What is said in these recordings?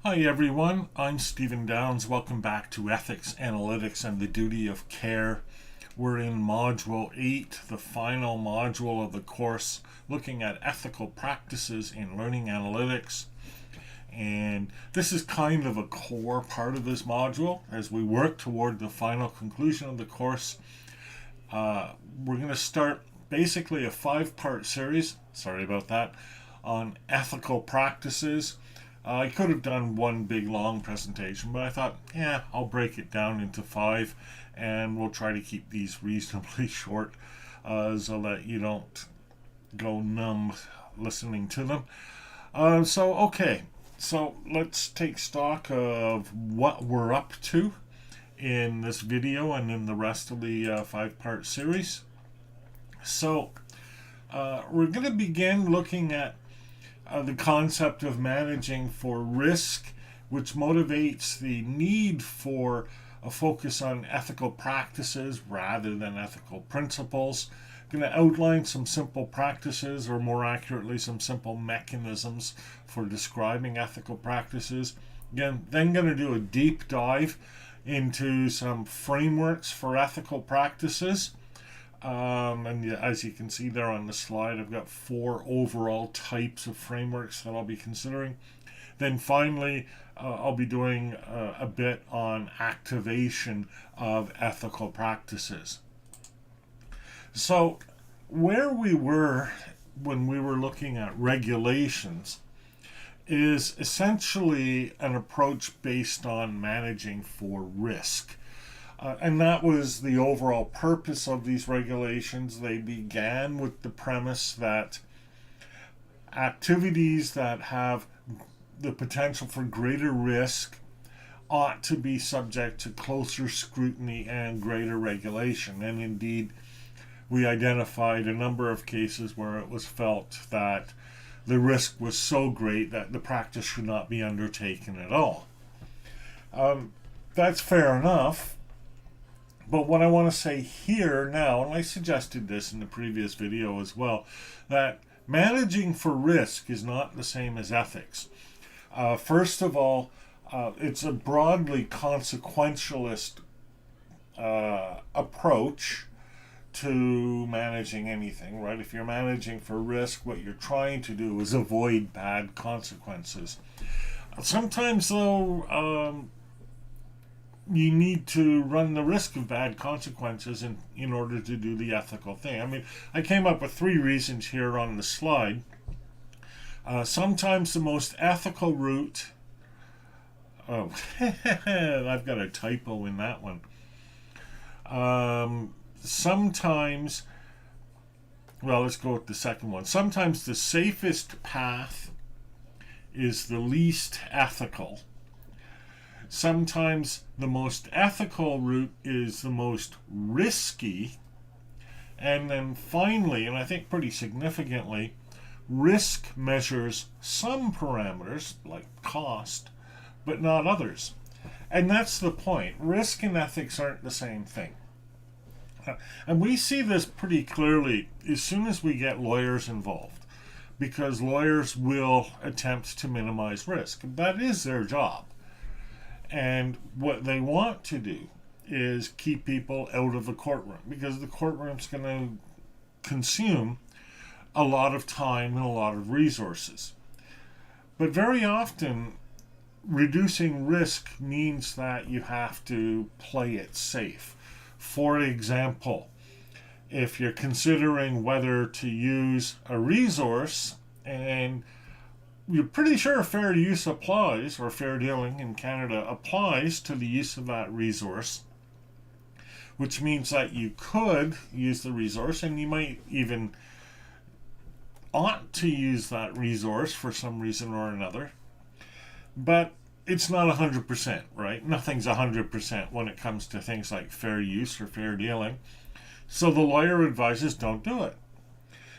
Hi everyone, I'm Stephen Downs. Welcome back to Ethics, Analytics, and the Duty of Care. We're in Module 8, the final module of the course, looking at ethical practices in learning analytics. And this is kind of a core part of this module as we work toward the final conclusion of the course. We're going to start basically a 5-part series, sorry about that, on ethical practices. I could have done one big long presentation, but I thought, I'll break it down into 5 and we'll try to keep these reasonably short so that you don't go numb listening to them. So let's take stock of what we're up to in this video and in the rest of the 5-part series. So we're going to begin looking at the concept of managing for risk, which motivates the need for a focus on ethical practices rather than ethical principles. I'm going to outline some simple practices, or more accurately, some simple mechanisms for describing ethical practices. Again, then going to do a deep dive into some frameworks for ethical practices. And as you can see there on the slide, I've got 4 overall types of frameworks that I'll be considering. Then finally, I'll be doing a bit on activation of ethical practices. So where we were when we were looking at regulations is essentially an approach based on managing for risk. And that was the overall purpose of these regulations. They began with the premise that activities that have the potential for greater risk ought to be subject to closer scrutiny and greater regulation. And indeed, we identified a number of cases where it was felt that the risk was so great that the practice should not be undertaken at all. That's fair enough. But what I want to say here now, and I suggested this in the previous video as well, that managing for risk is not the same as ethics. First of all, it's a broadly consequentialist approach to managing anything, right? If you're managing for risk, what you're trying to do is avoid bad consequences. Sometimes, though, you need to run the risk of bad consequences in order to do the ethical thing. I mean, I came up with 3 reasons here on the slide. Sometimes the most ethical route... Oh, I've got a typo in that one. Sometimes... Well, let's go with the second one. Sometimes the safest path is the least ethical. Sometimes the most ethical route is the most risky. And then finally, and I think pretty significantly, risk measures some parameters, like cost, but not others. And that's the point. Risk and ethics aren't the same thing. And we see this pretty clearly as soon as we get lawyers involved, because lawyers will attempt to minimize risk. That is their job. And what they want to do is keep people out of the courtroom, because the courtroom's going to consume a lot of time and a lot of resources. But very often, reducing risk means that you have to play it safe. For example, if you're considering whether to use a resource and you're pretty sure fair use applies, or fair dealing in Canada applies to the use of that resource, which means that you could use the resource and you might even ought to use that resource for some reason or another. But it's not 100%, right? Nothing's 100% when it comes to things like fair use or fair dealing. So the lawyer advises don't do it.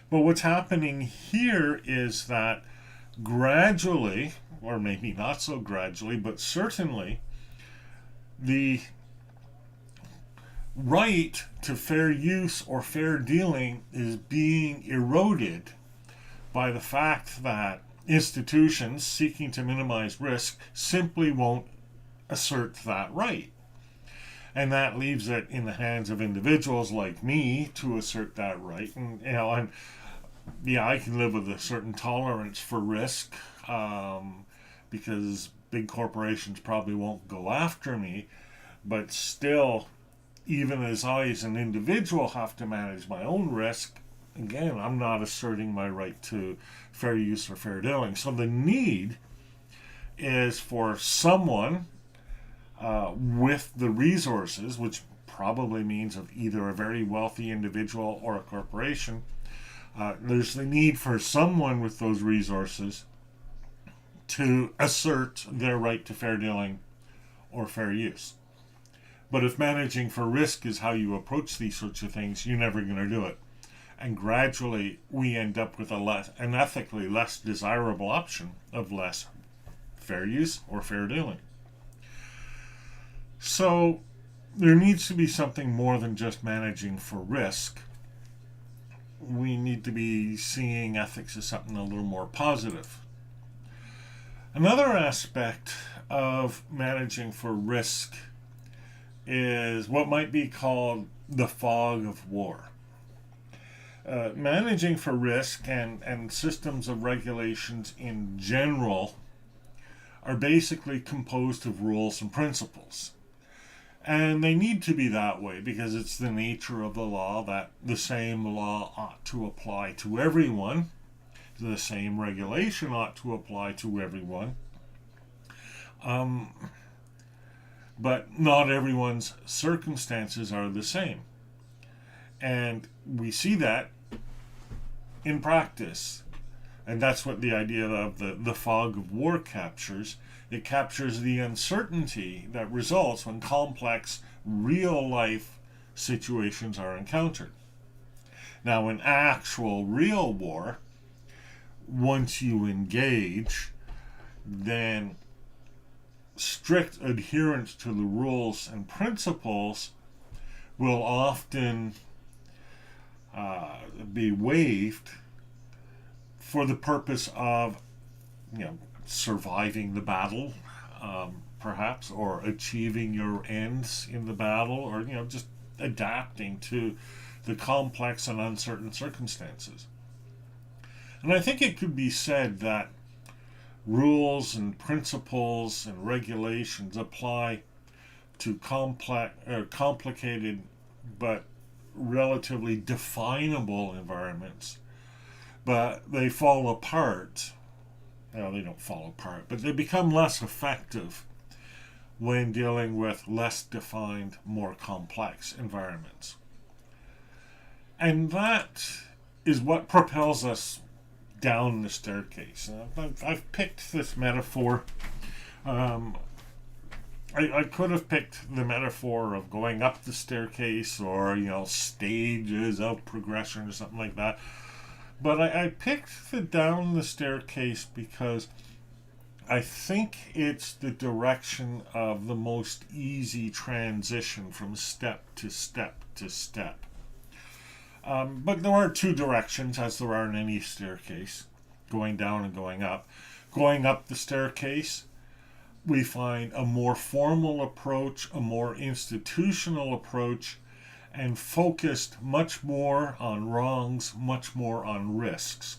But what's happening here is that gradually, or maybe not so gradually, but certainly, the right to fair use or fair dealing is being eroded by the fact that institutions seeking to minimize risk simply won't assert that right. And that leaves it in the hands of individuals like me to assert that right. And yeah, I can live with a certain tolerance for risk, because big corporations probably won't go after me. But still, even as an individual, have to manage my own risk, again, I'm not asserting my right to fair use or fair dealing. So the need is for someone with the resources, which probably means of either a very wealthy individual or a corporation. There's the need for someone with those resources to assert their right to fair dealing or fair use. But if managing for risk is how you approach these sorts of things, you're never going to do it. And gradually, we end up with an ethically less desirable option of less fair use or fair dealing. So there needs to be something more than just managing for risk. We need to be seeing ethics as something a little more positive. Another aspect of managing for risk is what might be called the fog of war. Managing for risk and systems of regulations in general are basically composed of rules and principles. And they need to be that way because it's the nature of the law that the same law ought to apply to everyone. The same regulation ought to apply to everyone. But not everyone's circumstances are the same. And we see that in practice. And that's what the idea of the fog of war captures. It captures the uncertainty that results when complex, real-life situations are encountered. Now, in actual real war, once you engage, then strict adherence to the rules and principles will often be waived for the purpose of, surviving the battle, perhaps, or achieving your ends in the battle, or just adapting to the complex and uncertain circumstances. And I think it could be said that rules and principles and regulations apply to complicated but relatively definable environments, but they fall apart. Well, they don't fall apart, but they become less effective when dealing with less defined, more complex environments. And that is what propels us down the staircase. I've picked this metaphor. I could have picked the metaphor of going up the staircase or, stages of progression or something like that. But I picked the down the staircase because I think it's the direction of the most easy transition from step to step to step. But there are two directions, as there are in any staircase, going down and going up. Going up the staircase, we find a more formal approach, a more institutional approach, and focused much more on wrongs, much more on risks.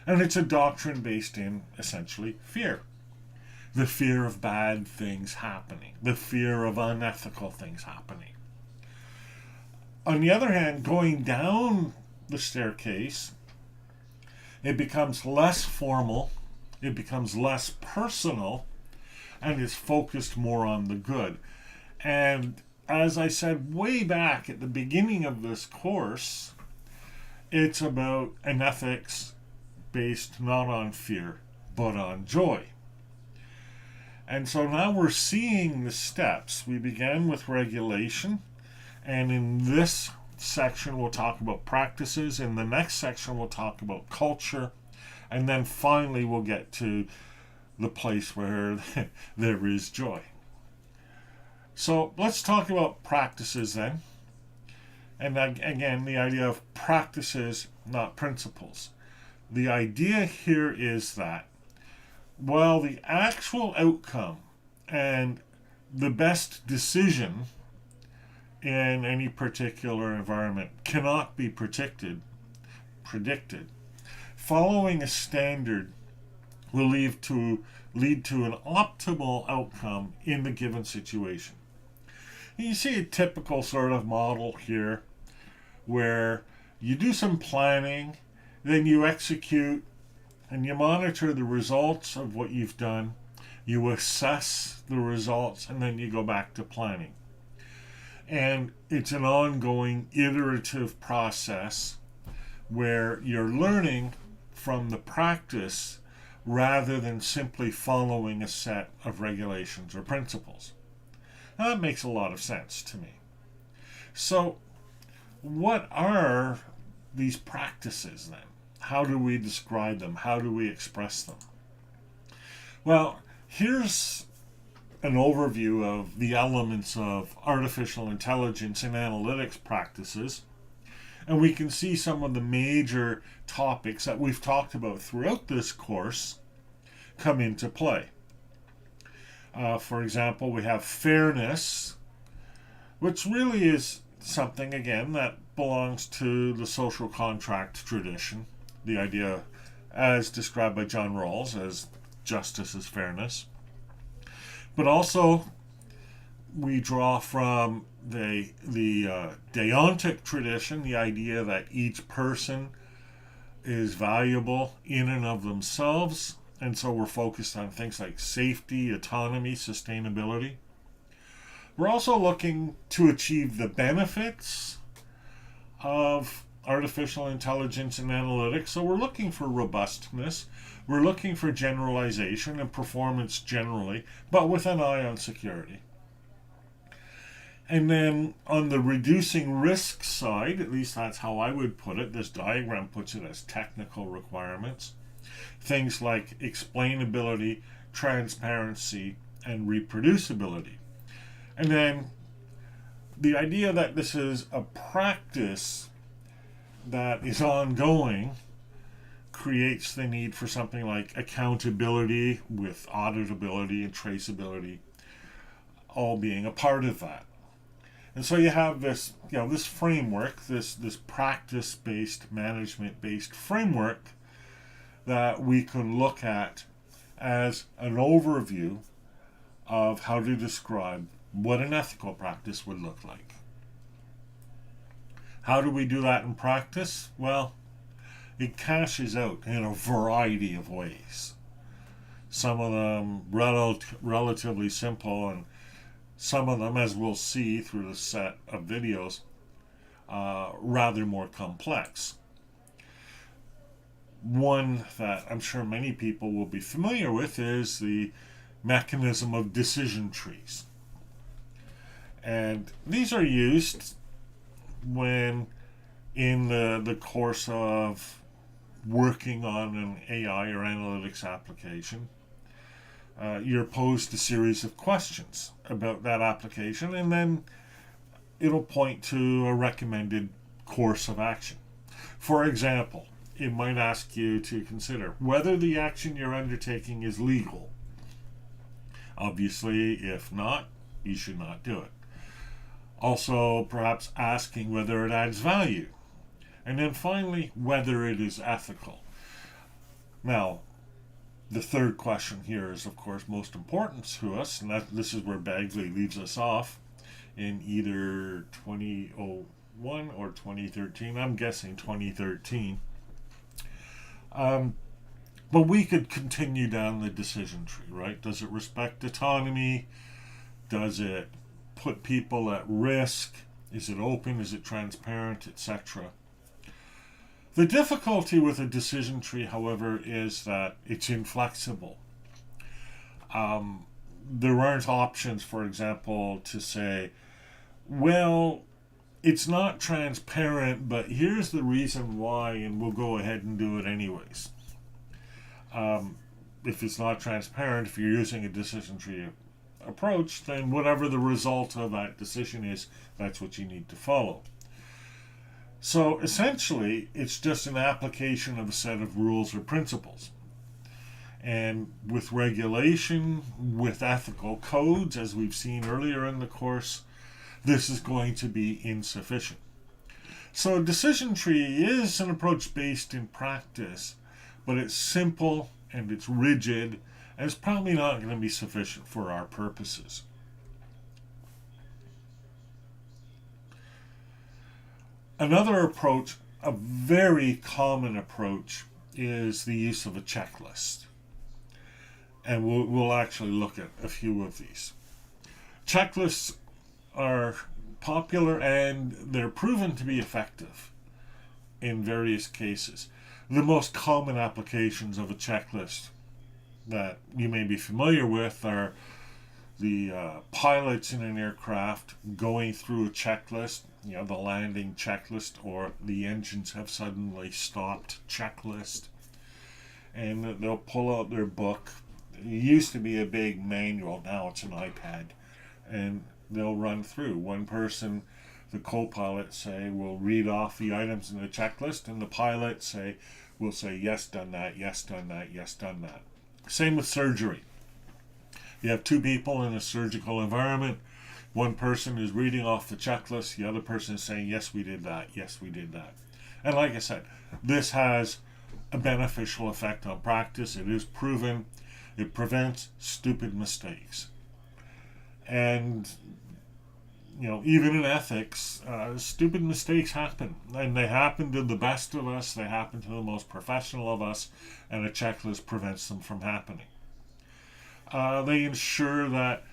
And it's a doctrine based in, essentially, fear. The fear of bad things happening. The fear of unethical things happening. On the other hand, going down the staircase, it becomes less formal, it becomes less personal, and is focused more on the good. And as I said way back at the beginning of this course, it's about an ethics based not on fear, but on joy. And so now we're seeing the steps. We began with regulation, and in this section we'll talk about practices. In the next section we'll talk about culture, and then finally we'll get to the place where there is joy. So let's talk about practices then. And again, the idea of practices, not principles. The idea here is that, well, the actual outcome and the best decision in any particular environment cannot be predicted. Following a standard will lead to an optimal outcome in the given situation. You see a typical sort of model here where you do some planning, then you execute, and you monitor the results of what you've done. You assess the results, and then you go back to planning. And it's an ongoing iterative process where you're learning from the practice rather than simply following a set of regulations or principles. Now, that makes a lot of sense to me. So, what are these practices then? How do we describe them? How do we express them? Well, here's an overview of the elements of artificial intelligence and analytics practices. And we can see some of the major topics that we've talked about throughout this course come into play. For example, we have fairness, which really is something, again, that belongs to the social contract tradition. The idea, as described by John Rawls, as justice is fairness. But also, we draw from the deontic tradition, the idea that each person is valuable in and of themselves, and so we're focused on things like safety, autonomy, sustainability. We're also looking to achieve the benefits of artificial intelligence and analytics, so we're looking for robustness. We're looking for generalization and performance generally, but with an eye on security. And then on the reducing risk side, at least that's how I would put it, this diagram puts it as technical requirements. Things like explainability, transparency, and reproducibility. And then the idea that this is a practice that is ongoing creates the need for something like accountability with auditability and traceability all being a part of that. And so you have this, this framework, this practice-based, management-based framework that we can look at as an overview of how to describe what an ethical practice would look like. How do we do that in practice? Well, it cashes out in a variety of ways. Some of them relatively simple, and some of them, as we'll see through the set of videos, rather more complex. One that I'm sure many people will be familiar with is the mechanism of decision trees. And these are used when in the course of working on an AI or analytics application, you're posed a series of questions about that application, and then it'll point to a recommended course of action. For example, it might ask you to consider whether the action you're undertaking is legal. Obviously, if not, you should not do it. Also, perhaps asking whether it adds value. And then finally, whether it is ethical. Now, the third question here is, of course, most important to us, and this is where Bagley leaves us off in either 2001 or 2013. I'm guessing 2013. But we could continue down the decision tree, right? Does it respect autonomy? Does it put people at risk? Is it open? Is it transparent? Etc. The difficulty with a decision tree, however, is that it's inflexible. There aren't options, for example, to say, well, it's not transparent, but here's the reason why, and we'll go ahead and do it anyways. If it's not transparent, if you're using a decision tree approach, then whatever the result of that decision is, that's what you need to follow. So essentially, it's just an application of a set of rules or principles. And with regulation, with ethical codes, as we've seen earlier in the course, this is going to be insufficient. So a decision tree is an approach based in practice, but it's simple and it's rigid, and it's probably not going to be sufficient for our purposes. Another approach, a very common approach, is the use of a checklist. And we'll actually look at a few of these. Checklists are popular and they're proven to be effective in various cases. The most common applications of a checklist that you may be familiar with are the pilots in an aircraft going through a checklist, the landing checklist, or the engines have suddenly stopped checklist. And they'll pull out their book. It used to be a big manual, now it's an iPad. And they'll run through. One person, the co-pilot, will read off the items in the checklist, and the pilot will say, yes, done that, yes, done that, yes, done that. Same with surgery. You have two people in a surgical environment. One person is reading off the checklist, the other person is saying, yes, we did that, yes, we did that. And like I said, this has a beneficial effect on practice. It is proven. It prevents stupid mistakes. And, even in ethics, stupid mistakes happen. And they happen to the best of us. They happen to the most professional of us. And a checklist prevents them from happening. They ensure that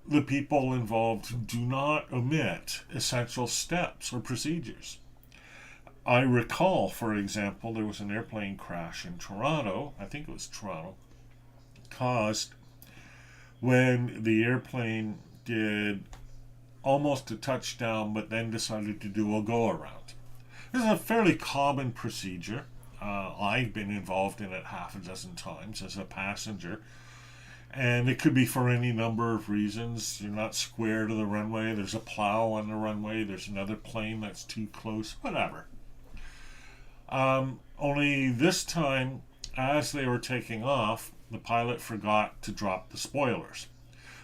the people involved do not omit essential steps or procedures. I recall, for example, there was an airplane crash in Toronto, I think it was Toronto, caused when the airplane did almost a touchdown but then decided to do a go-around. This is a fairly common procedure. I've been involved in it half a dozen times as a passenger. And it could be for any number of reasons. You're not square to the runway, there's a plow on the runway, there's another plane that's too close, whatever. Only this time, as they were taking off, the pilot forgot to drop the spoilers.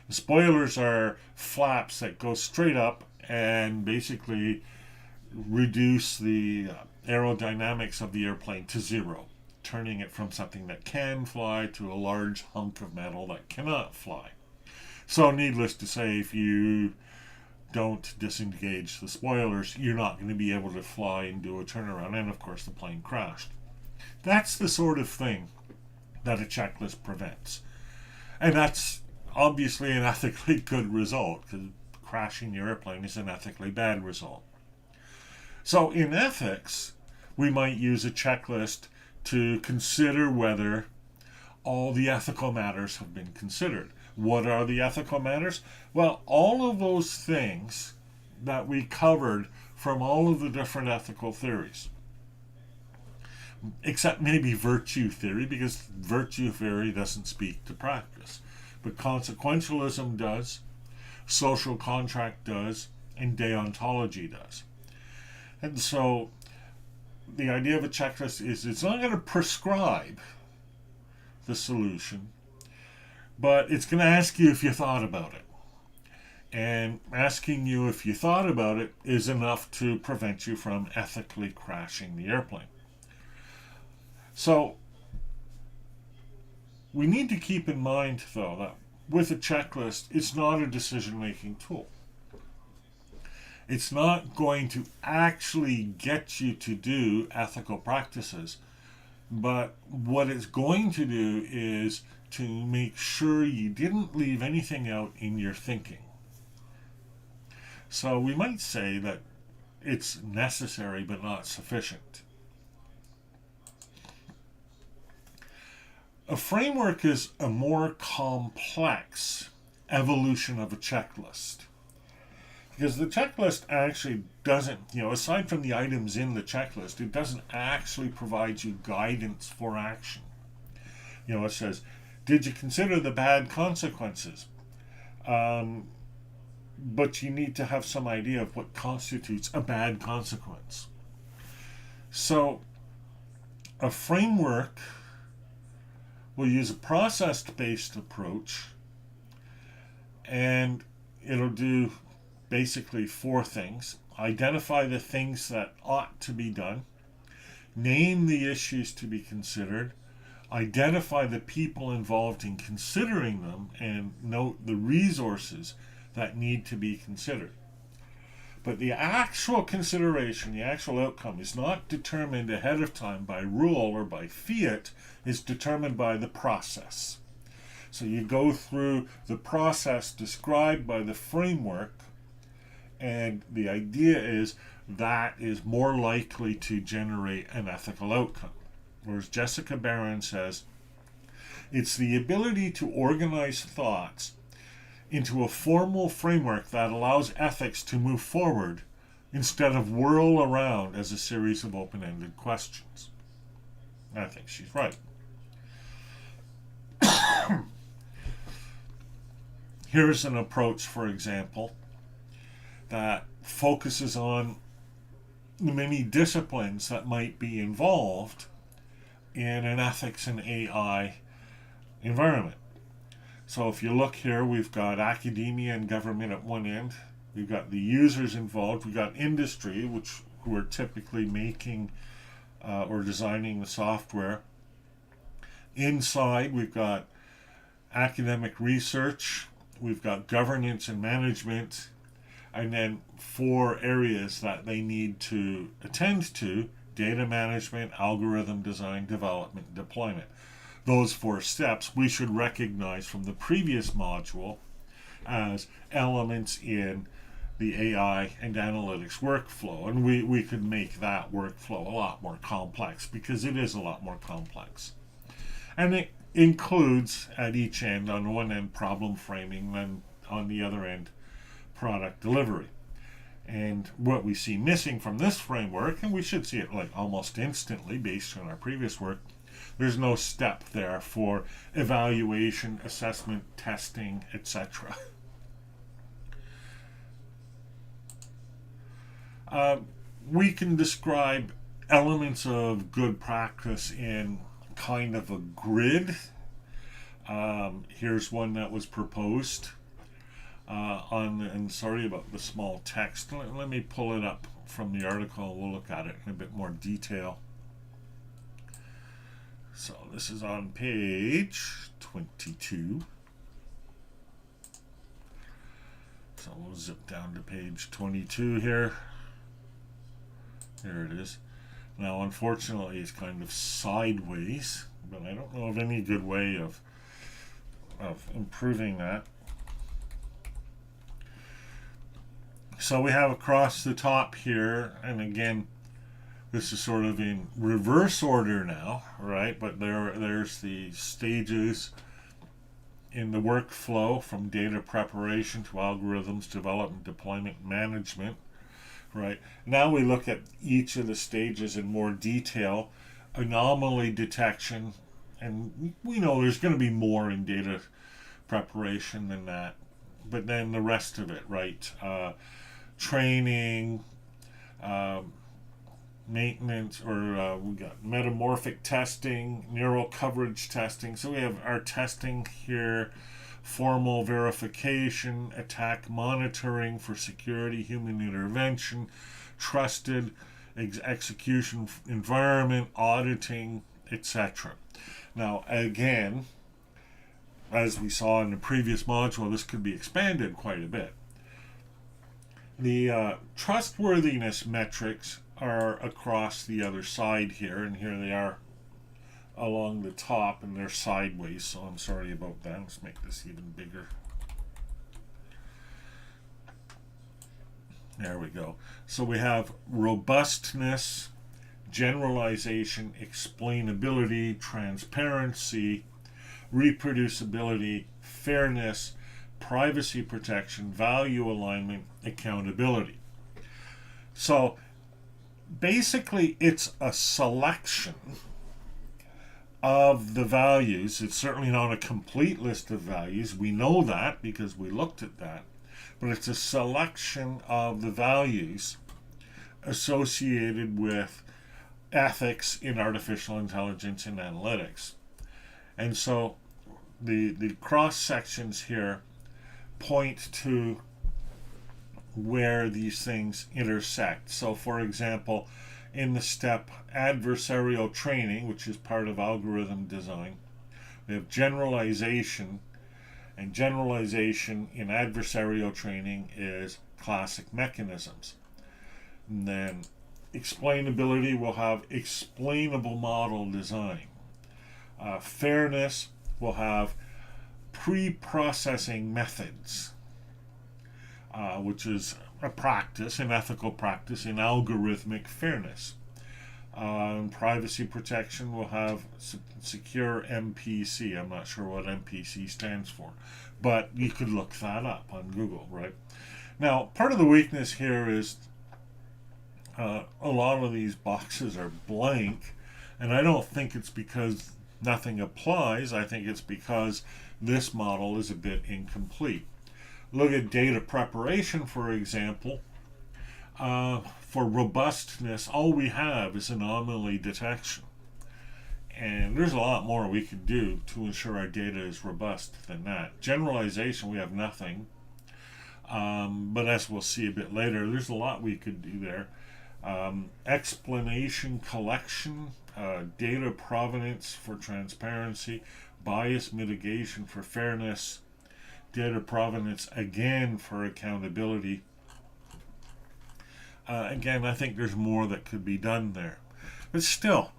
The spoilers are flaps that go straight up and basically reduce the aerodynamics of the airplane to zero, turning it from something that can fly to a large hunk of metal that cannot fly. So needless to say, if you don't disengage the spoilers, you're not going to be able to fly and do a turnaround, and of course the plane crashed. That's the sort of thing that a checklist prevents. And that's obviously an ethically good result, because crashing your airplane is an ethically bad result. So in ethics, we might use a checklist to consider whether all the ethical matters have been considered. What are the ethical matters? Well, all of those things that we covered from all of the different ethical theories. Except maybe virtue theory, because virtue theory doesn't speak to practice. But consequentialism does, social contract does, and deontology does. And so the idea of a checklist is it's not going to prescribe the solution, but it's going to ask you if you thought about it. And asking you if you thought about it is enough to prevent you from ethically crashing the airplane. So we need to keep in mind, though, that with a checklist, it's not a decision-making tool. It's not going to actually get you to do ethical practices, but what it's going to do is to make sure you didn't leave anything out in your thinking. So we might say that it's necessary but not sufficient. A framework is a more complex evolution of a checklist. Because the checklist actually doesn't, aside from the items in the checklist, it doesn't actually provide you guidance for action. It says, did you consider the bad consequences? but you need to have some idea of what constitutes a bad consequence. So a framework will use a process-based approach, and it'll do basically four things. Identify the things that ought to be done, name the issues to be considered, identify the people involved in considering them, and note the resources that need to be considered. But the actual consideration, the actual outcome, is not determined ahead of time by rule or by fiat. It's determined by the process. So you go through the process described by the framework, and the idea is that is more likely to generate an ethical outcome. Whereas Jessica Barron says, it's the ability to organize thoughts into a formal framework that allows ethics to move forward instead of whirl around as a series of open-ended questions. I think she's right. Here's an approach, for example, that focuses on the many disciplines that might be involved in an ethics and AI environment. So if you look here, we've got academia and government at one end. We've got the users involved. We've got industry, who are typically making or designing the software. Inside, we've got academic research. We've got governance and management. And then four areas that they need to attend to: data management, algorithm design, development, deployment. Those four steps we should recognize from the previous module as elements in the AI and analytics workflow. And we could make that workflow a lot more complex, because it is a lot more complex. And it includes, at each end, on one end, problem framing, then on the other end, product delivery. And what we see missing from this framework, and we should see it like almost instantly based on our previous work, there's no step there for evaluation, assessment, testing, etc. We can describe elements of good practice in kind of a grid. Here's one that was proposed and sorry about the small text. Let me pull it up from the article. We'll look at it in a bit more detail. So this is on page 22. So we'll zip down to page 22 here. Here it is. Now, unfortunately, it's kind of sideways, but I don't know of any good way of improving that. So we have across the top here, and again, this is sort of in reverse order now, right? But there's the stages in the workflow, from data preparation to algorithms development, deployment, management, right? Now we look at each of the stages in more detail. Anomaly detection, and we know there's going to be more in data preparation than that, but then the rest of it, right? Training, maintenance, or we got metamorphic testing, neural coverage testing. So we have our testing here: formal verification, attack monitoring for security, human intervention, trusted execution environment, auditing, etc. Now, again, as we saw in the previous module, this could be expanded quite a bit. The trustworthiness metrics are across the other side here, and here they are along the top, and they're sideways, so I'm sorry about that. Let's make this even bigger. There we go. So we have robustness, generalization, explainability, transparency, reproducibility, fairness, privacy protection, value alignment, accountability. So basically, it's a selection of the values. It's certainly not a complete list of values. We know that because we looked at that. but it's a selection of the values associated with ethics in artificial intelligence and analytics. And so the cross sections here point to where these things intersect. So, for example, in the step adversarial training, which is part of algorithm design, we have generalization, and generalization in adversarial training is classic mechanisms. And then explainability will have explainable model design. Fairness will have pre-processing methods, which is a practice, an ethical practice in algorithmic fairness. Privacy protection will have secure MPC. I'm not sure what MPC stands for, but you could look that up on Google, right? Now, part of the weakness here is a lot of these boxes are blank, and I don't think it's because nothing applies. I think it's because this model is a bit incomplete. Look at data preparation, for example. For robustness, all we have is anomaly detection. And there's a lot more we could do to ensure our data is robust than that. Generalization, we have nothing. But as we'll see a bit later, there's a lot we could do there. Explanation collection, data provenance for transparency, bias mitigation for fairness, data provenance again for accountability. Again, I think there's more that could be done there. But still,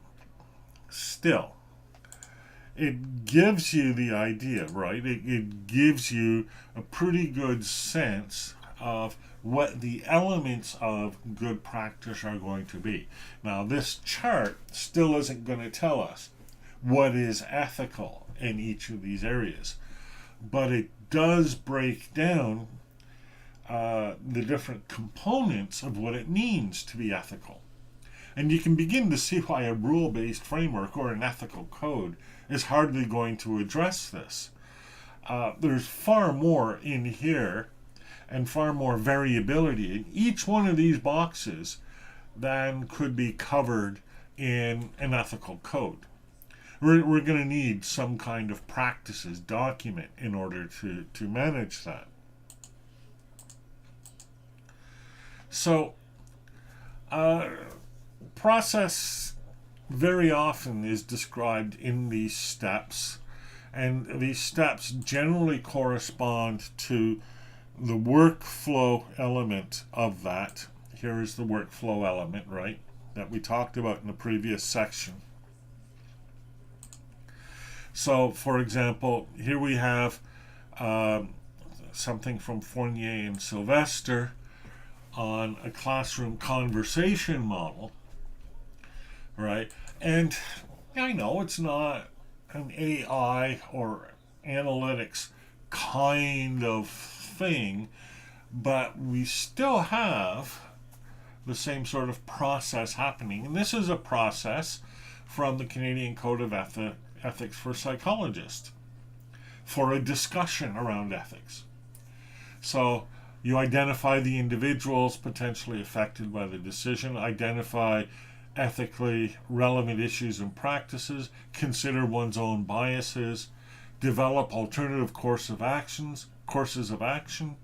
it gives you the idea, right? It gives you a pretty good sense of what the elements of good practice are going to be. Now, this chart still isn't going to tell us what is ethical in each of these areas, but it does break down the different components of what it means to be ethical. And you can begin to see why a rule-based framework or an ethical code is hardly going to address this. There's far more in here and far more variability in each one of these boxes than could be covered in an ethical code. We're going to need some kind of practices document in order to manage that. So, process very often is described in these steps, and these steps generally correspond to the workflow element of that. Here is the workflow element, right, that we talked about in the previous section. So, for example, here we have something from Fournier and Sylvester on a classroom conversation model, right? And I know it's not an AI or analytics kind of thing, but we still have the same sort of process happening. And this is a process from the Canadian Code of Ethics for Psychologists for a discussion around ethics. So you identify the individuals potentially affected by the decision, identify ethically relevant issues and practices, consider one's own biases, develop alternative courses of action.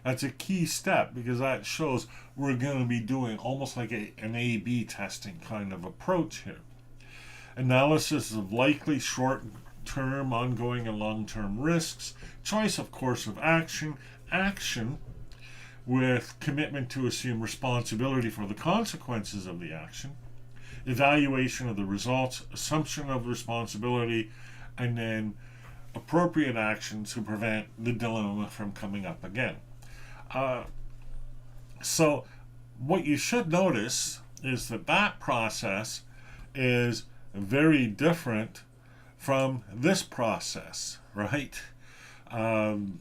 That's a key step because that shows we're going to be doing almost like an A/B testing kind of approach here. Analysis of likely short-term, ongoing, and long-term risks, choice of course of action with commitment to assume responsibility for the consequences of the action, evaluation of the results, assumption of responsibility, and then appropriate action to prevent the dilemma from coming up again. So what you should notice is that process is very different from this process, right?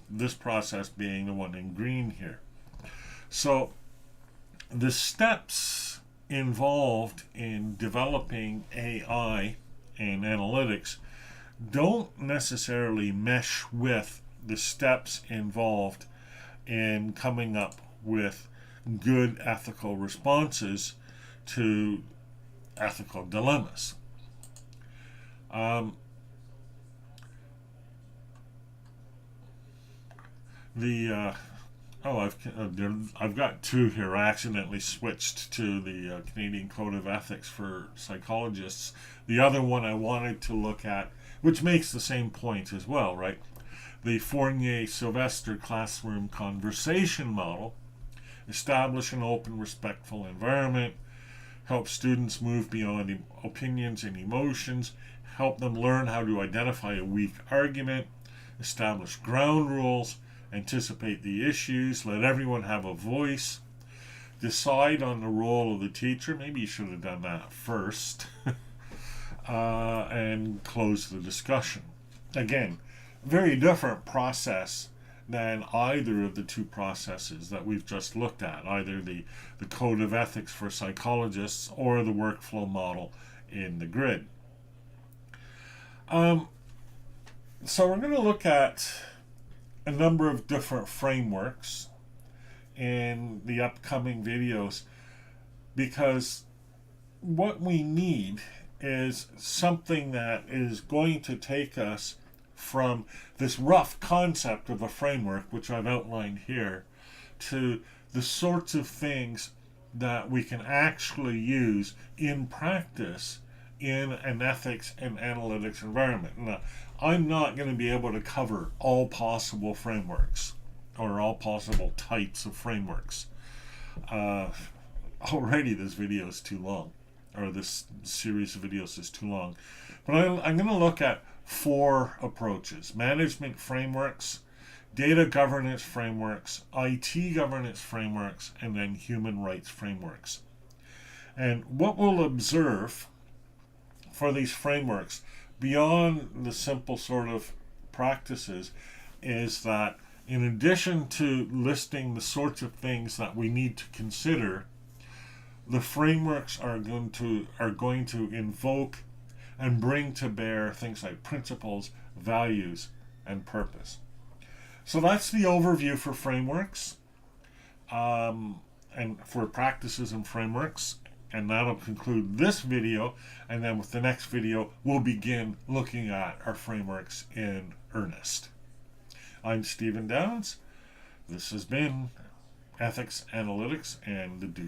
This process being the one in green here. So the steps involved in developing AI and analytics don't necessarily mesh with the steps involved in coming up with good ethical responses to ethical dilemmas. I've got two here. I accidentally switched to the Canadian Code of Ethics for Psychologists. The other one I wanted to look at, which makes the same point as well, right? The Fournier-Sylvester classroom conversation model. Establish an open, respectful environment. Help students move beyond opinions and emotions. Help them learn how to identify a weak argument. Establish ground rules. Anticipate the issues. Let everyone have a voice. Decide on the role of the teacher. Maybe you should have done that first. And close the discussion. Again, very different process than either of the two processes that we've just looked at, either the Code of Ethics for Psychologists or the workflow model in the grid. So we're going to look at a number of different frameworks in the upcoming videos, because what we need is something that is going to take us from this rough concept of a framework, which I've outlined here, to the sorts of things that we can actually use in practice in an ethics and analytics environment. Now, I'm not going to be able to cover all possible frameworks or all possible types of frameworks. Already this video is too long, or this series of videos is too long. But I'm going to look at 4 approaches: management frameworks, data governance frameworks, IT governance frameworks, and then human rights frameworks. And what we'll observe for these frameworks, beyond the simple sort of practices, is that in addition to listing the sorts of things that we need to consider, the frameworks are going to invoke and bring to bear things like principles, values, and purpose. So that's the overview for frameworks and for practices and frameworks. And that'll conclude this video. And then with the next video, we'll begin looking at our frameworks in earnest. I'm Stephen Downs. This has been Ethics, Analytics, and the Dude.